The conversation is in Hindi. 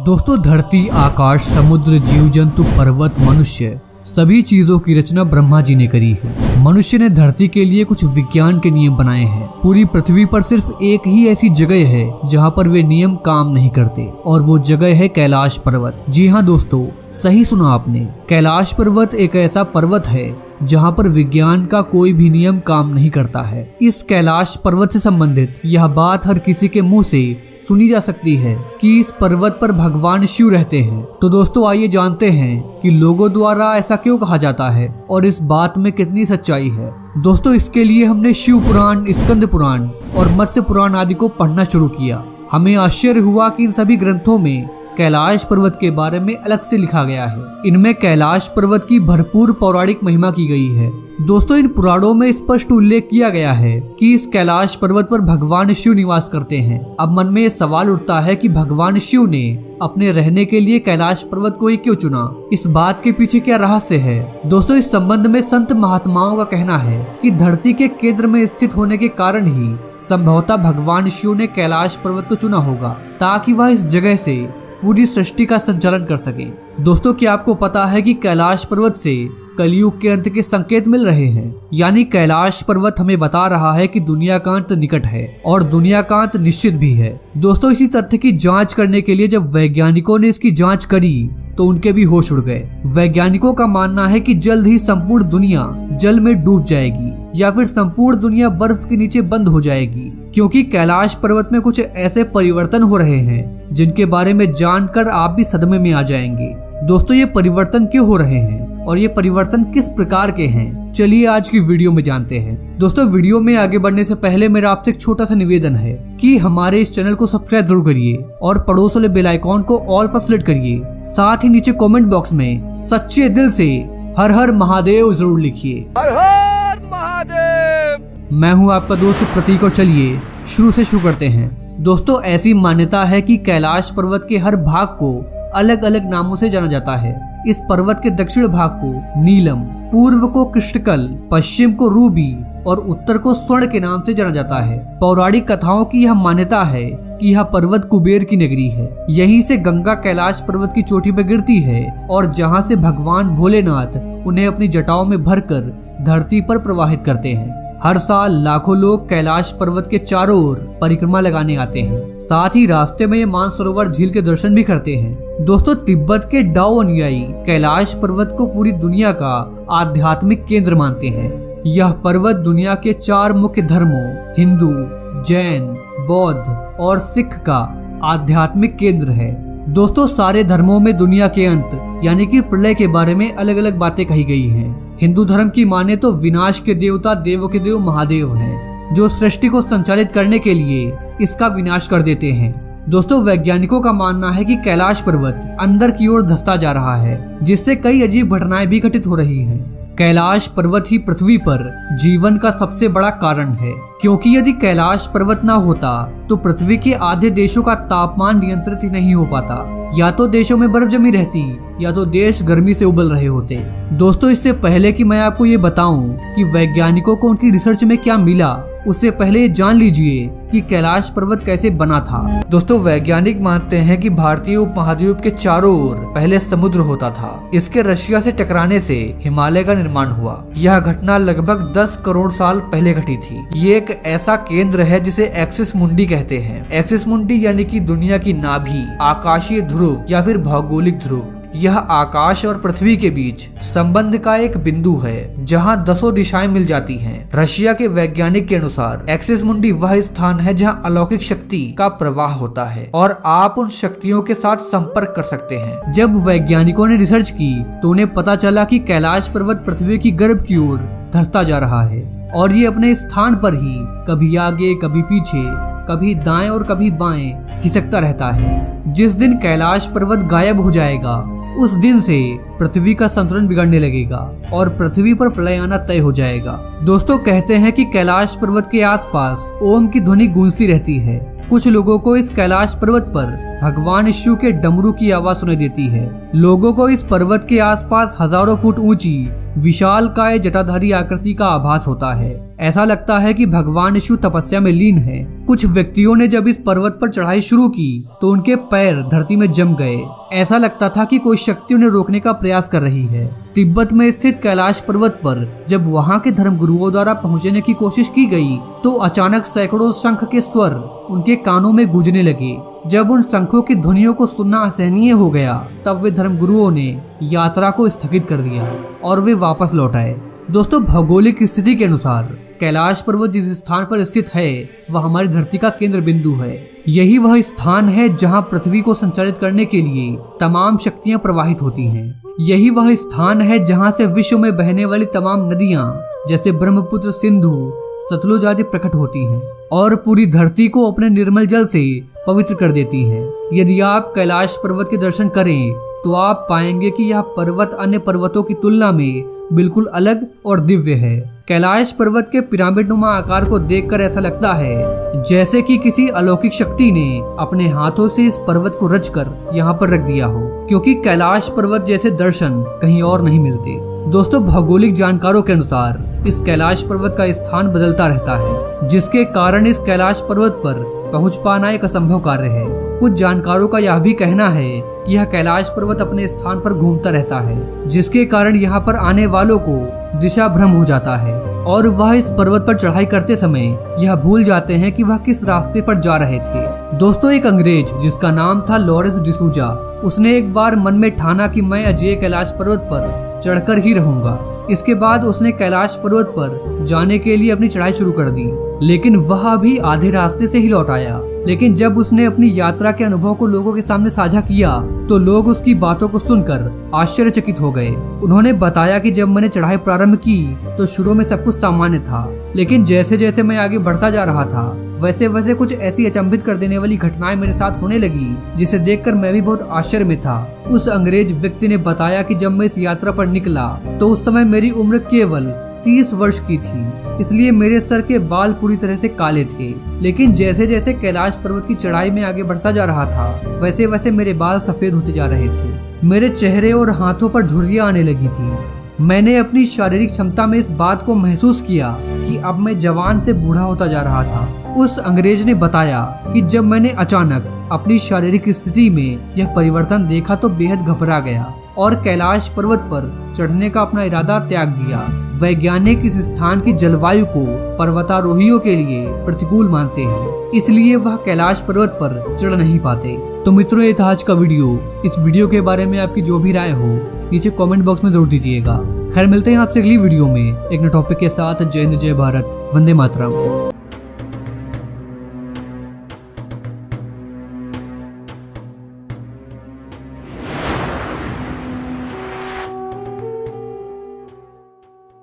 दोस्तों, धरती, आकाश, समुद्र, जीव जंतु, पर्वत, मनुष्य, सभी चीजों की रचना ब्रह्मा जी ने करी है। मनुष्य ने धरती के लिए कुछ विज्ञान के नियम बनाए हैं। पूरी पृथ्वी पर सिर्फ एक ही ऐसी जगह है जहाँ पर वे नियम काम नहीं करते, और वो जगह है कैलाश पर्वत। जी हाँ दोस्तों, सही सुना आपने। कैलाश पर्वत एक ऐसा पर्वत है जहाँ पर विज्ञान का कोई भी नियम काम नहीं करता है। इस कैलाश पर्वत से संबंधित यह बात हर किसी के मुंह से सुनी जा सकती है कि इस पर्वत पर भगवान शिव रहते हैं। तो दोस्तों, आइए जानते हैं कि लोगों द्वारा ऐसा क्यों कहा जाता है और इस बात में कितनी सच्चाई है। दोस्तों, इसके लिए हमने शिव पुराण, स्कंद पुराण और मत्स्य पुराण आदि को पढ़ना शुरू किया। हमें आश्चर्य हुआ कि इन सभी ग्रंथों में कैलाश पर्वत के बारे में अलग से लिखा गया है। इनमें कैलाश पर्वत की भरपूर पौराणिक महिमा की गई है। दोस्तों, इन पुराणों में स्पष्ट उल्लेख किया गया है कि इस कैलाश पर्वत पर भगवान शिव निवास करते हैं। अब मन में ये सवाल उठता है कि भगवान शिव ने अपने रहने के लिए कैलाश पर्वत को ही क्यों चुना? इस बात के पीछे क्या रहस्य है? दोस्तों, इस संबंध में संत महात्माओं का कहना है कि धरती के केंद्र में स्थित होने के कारण ही संभवतः भगवान शिव ने कैलाश पर्वत को चुना होगा, ताकि वह इस जगह से पूरी सृष्टि का संचालन कर सके। दोस्तों, क्या आपको पता है कि कैलाश पर्वत से कलयुग के अंत के संकेत मिल रहे हैं? यानी कैलाश पर्वत हमें बता रहा है कि दुनिया का अंत निकट है और दुनिया का अंत निश्चित भी है। दोस्तों, इसी तथ्य की जांच करने के लिए जब वैज्ञानिकों ने इसकी जांच करी तो उनके भी होश उड़ गए। वैज्ञानिकों का मानना है कि जल्द ही संपूर्ण दुनिया जल में डूब जाएगी या फिर संपूर्ण दुनिया बर्फ के नीचे बंद हो जाएगी, क्योंकि कैलाश पर्वत में कुछ ऐसे परिवर्तन हो रहे हैं जिनके बारे में जानकर आप भी सदमे में आ जाएंगे। दोस्तों, ये परिवर्तन क्यों हो रहे हैं और ये परिवर्तन किस प्रकार के हैं, चलिए आज की वीडियो में जानते हैं। दोस्तों, वीडियो में आगे बढ़ने से पहले मेरा आपसे एक छोटा सा निवेदन है कि हमारे इस चैनल को सब्सक्राइब जरूर करिए और पड़ोस वाले बेल आइकॉन को ऑल पर सेलेक्ट करिए। साथ ही नीचे कमेंट बॉक्स में सच्चे दिल से हर हर महादेव जरूर लिखिए। हर हर महादेव। मैं हूँ आपका दोस्त प्रतीक और चलिए शुरू से शुरू करते हैं। दोस्तों, ऐसी मान्यता है कि कैलाश पर्वत के हर भाग को अलग अलग नामों से जाना जाता है। इस पर्वत के दक्षिण भाग को नीलम, पूर्व को कृष्णकल, पश्चिम को रूबी और उत्तर को स्वर्ण के नाम से जाना जाता है। पौराणिक कथाओं की यह मान्यता है कि यह पर्वत कुबेर की नगरी है। यहीं से गंगा कैलाश पर्वत की चोटी पर गिरती है और जहां से भगवान भोलेनाथ उन्हें अपनी जटाओं में भरकर धरती पर प्रवाहित करते हैं। हर साल लाखों लोग कैलाश पर्वत के चारों ओर परिक्रमा लगाने आते हैं। साथ ही रास्ते में ये मानसरोवर झील के दर्शन भी करते हैं। दोस्तों, तिब्बत के डाओ अनुयायी कैलाश पर्वत को पूरी दुनिया का आध्यात्मिक केंद्र मानते हैं। यह पर्वत दुनिया के 4 मुख्य धर्मों हिंदू, जैन, बौद्ध और सिख का आध्यात्मिक केंद्र है। दोस्तों, सारे धर्मों में दुनिया के अंत यानी कि प्रलय के बारे में अलग अलग बातें कही गई हैं। हिंदू धर्म की माने तो विनाश के देवता देवों के देव महादेव हैं, जो सृष्टि को संचालित करने के लिए इसका विनाश कर देते हैं। दोस्तों, वैज्ञानिकों का मानना है कि कैलाश पर्वत अंदर की ओर धंसता जा रहा है, जिससे कई अजीब घटनाएं भी घटित हो रही हैं। कैलाश पर्वत ही पृथ्वी पर जीवन का सबसे बड़ा कारण है, क्योंकि यदि कैलाश पर्वत न होता तो पृथ्वी के आधे देशों का तापमान नियंत्रित ही नहीं हो पाता। या तो देशों में बर्फ जमी रहती या तो देश गर्मी से उबल रहे होते। दोस्तों, इससे पहले कि मैं आपको ये बताऊं कि वैज्ञानिकों को उनकी रिसर्च में क्या मिला, उससे पहले ये जान लीजिए कि कैलाश पर्वत कैसे बना था। दोस्तों, वैज्ञानिक मानते हैं कि भारतीय उपमहाद्वीप के चारों ओर पहले समुद्र होता था। इसके रशिया से टकराने से हिमालय का निर्माण हुआ। यह घटना लगभग 10 करोड़ साल पहले घटी थी। ये एक ऐसा केंद्र है जिसे एक्सिस मुंडी कहते हैं। एक्सिस मुंडी यानी कि दुनिया की नाभि, आकाशीय ध्रुव या फिर भौगोलिक ध्रुव। यह आकाश और पृथ्वी के बीच संबंध का एक बिंदु है जहां 10 दिशाएं मिल जाती हैं। रशिया के वैज्ञानिक के अनुसार एक्सिस मुंडी वह स्थान है जहां अलौकिक शक्ति का प्रवाह होता है और आप उन शक्तियों के साथ संपर्क कर सकते हैं। जब वैज्ञानिकों ने रिसर्च की तो उन्हें पता चला कि कैलाश पर्वत पृथ्वी की गर्भ की ओर धंसता जा रहा है और ये अपने स्थान पर ही कभी आगे, कभी पीछे, कभी दाएं और कभी बाएं खिसकता रहता है। जिस दिन कैलाश पर्वत गायब हो जाएगा उस दिन से पृथ्वी का संतुलन बिगड़ने लगेगा और पृथ्वी पर प्रलय आना तय हो जाएगा। दोस्तों, कहते हैं कि कैलाश पर्वत के आसपास ओम की ध्वनि गूंजती रहती है। कुछ लोगों को इस कैलाश पर्वत पर भगवान शिव के डमरू की आवाज सुनाई देती है। लोगों को इस पर्वत के आसपास हजारों फुट ऊंची विशालकाय जटाधारी आकृति का आभास होता है। ऐसा लगता है कि भगवान यीशु तपस्या में लीन है। कुछ व्यक्तियों ने जब इस पर्वत पर चढ़ाई शुरू की तो उनके पैर धरती में जम गए। ऐसा लगता था कि कोई शक्ति उन्हें रोकने का प्रयास कर रही है। तिब्बत में स्थित कैलाश पर्वत पर जब वहां के धर्मगुरुओं द्वारा पहुंचने की कोशिश की गई तो अचानक सैकड़ों शंख के स्वर उनके कानों में गूंजने लगे। जब उन शंखों की ध्वनियों को सुनना असहनीय हो गया तब वे धर्मगुरुओं ने यात्रा को स्थगित कर दिया और वे वापस लौट आए। दोस्तों, भौगोलिक स्थिति के अनुसार कैलाश पर्वत जिस स्थान पर स्थित है वह हमारी धरती का केंद्र बिंदु है। यही वह स्थान है जहां पृथ्वी को संचालित करने के लिए तमाम शक्तियां प्रवाहित होती हैं। यही वह स्थान है जहां से विश्व में बहने वाली तमाम नदियां जैसे ब्रह्मपुत्र, सिंधु, सतलुज आदि प्रकट होती हैं और पूरी धरती को अपने निर्मल जल से पवित्र कर देती हैं। यदि आप कैलाश पर्वत के दर्शन करें तो आप पाएंगे कि यह पर्वत अन्य पर्वतों की तुलना में बिल्कुल अलग और दिव्य है। कैलाश पर्वत के पिरामिड नुमा आकार को देखकर ऐसा लगता है जैसे कि किसी अलौकिक शक्ति ने अपने हाथों से इस पर्वत को रचकर यहाँ पर रख दिया हो, क्योंकि कैलाश पर्वत जैसे दर्शन कहीं और नहीं मिलते। दोस्तों, भौगोलिक जानकारों के अनुसार इस कैलाश पर्वत का स्थान बदलता रहता है, जिसके कारण इस कैलाश पर्वत पर पहुंच पाना एक असंभव कार्य है। कुछ जानकारों का यह भी कहना है कि यह कैलाश पर्वत अपने स्थान पर घूमता रहता है, जिसके कारण यहाँ पर आने वालों को दिशा भ्रम हो जाता है और वह इस पर्वत पर चढ़ाई करते समय यह भूल जाते हैं कि वह किस रास्ते पर जा रहे थे। दोस्तों, एक अंग्रेज जिसका नाम था लॉरेंस डिसूजा, उसने एक बार मन में ठाना कि मैं अजय कैलाश पर्वत पर चढ़कर ही रहूंगा। इसके बाद उसने कैलाश पर्वत पर जाने के लिए अपनी चढ़ाई शुरू कर दी, लेकिन वह भी आधे रास्ते से ही लौट आया। लेकिन जब उसने अपनी यात्रा के अनुभव को लोगों के सामने साझा किया तो लोग उसकी बातों को सुनकर आश्चर्यचकित हो गए। उन्होंने बताया कि जब मैंने चढ़ाई प्रारंभ की तो शुरू में सब कुछ सामान्य था, लेकिन जैसे जैसे मैं आगे बढ़ता जा रहा था वैसे वैसे कुछ ऐसी अचंभित कर देने वाली घटनाएं मेरे साथ होने लगी जिसे देखकर मैं भी बहुत आश्चर्य में था। उस अंग्रेज व्यक्ति ने बताया कि जब मैं इस यात्रा पर निकला तो उस समय मेरी उम्र केवल 30 वर्ष की थी, इसलिए मेरे सर के बाल पूरी तरह से काले थे। लेकिन जैसे जैसे कैलाश पर्वत की चढ़ाई में आगे बढ़ता जा रहा था वैसे वैसे मेरे बाल सफेद होते जा रहे थे। मेरे चेहरे और हाथों पर झुर्रियां आने लगी थी। मैंने अपनी शारीरिक क्षमता में इस बात को महसूस किया कि अब मैं जवान से बूढ़ा होता जा रहा था। उस अंग्रेज ने बताया कि जब मैंने अचानक अपनी शारीरिक स्थिति में यह परिवर्तन देखा तो बेहद घबरा गया और कैलाश पर्वत पर चढ़ने का अपना इरादा त्याग दिया। वैज्ञानिक इस स्थान की जलवायु को पर्वतारोहियों के लिए प्रतिकूल मानते हैं, इसलिए वह कैलाश पर्वत पर चढ़ नहीं पाते। तो मित्रों, ये था आज का वीडियो। इस वीडियो के बारे में आपकी जो भी राय हो नीचे कमेंट बॉक्स में जरूर दीजिएगा। खैर, मिलते हैं आपसे अगली वीडियो में एक नए टॉपिक के साथ। जय हिंद, जय भारत, वंदे मातरम।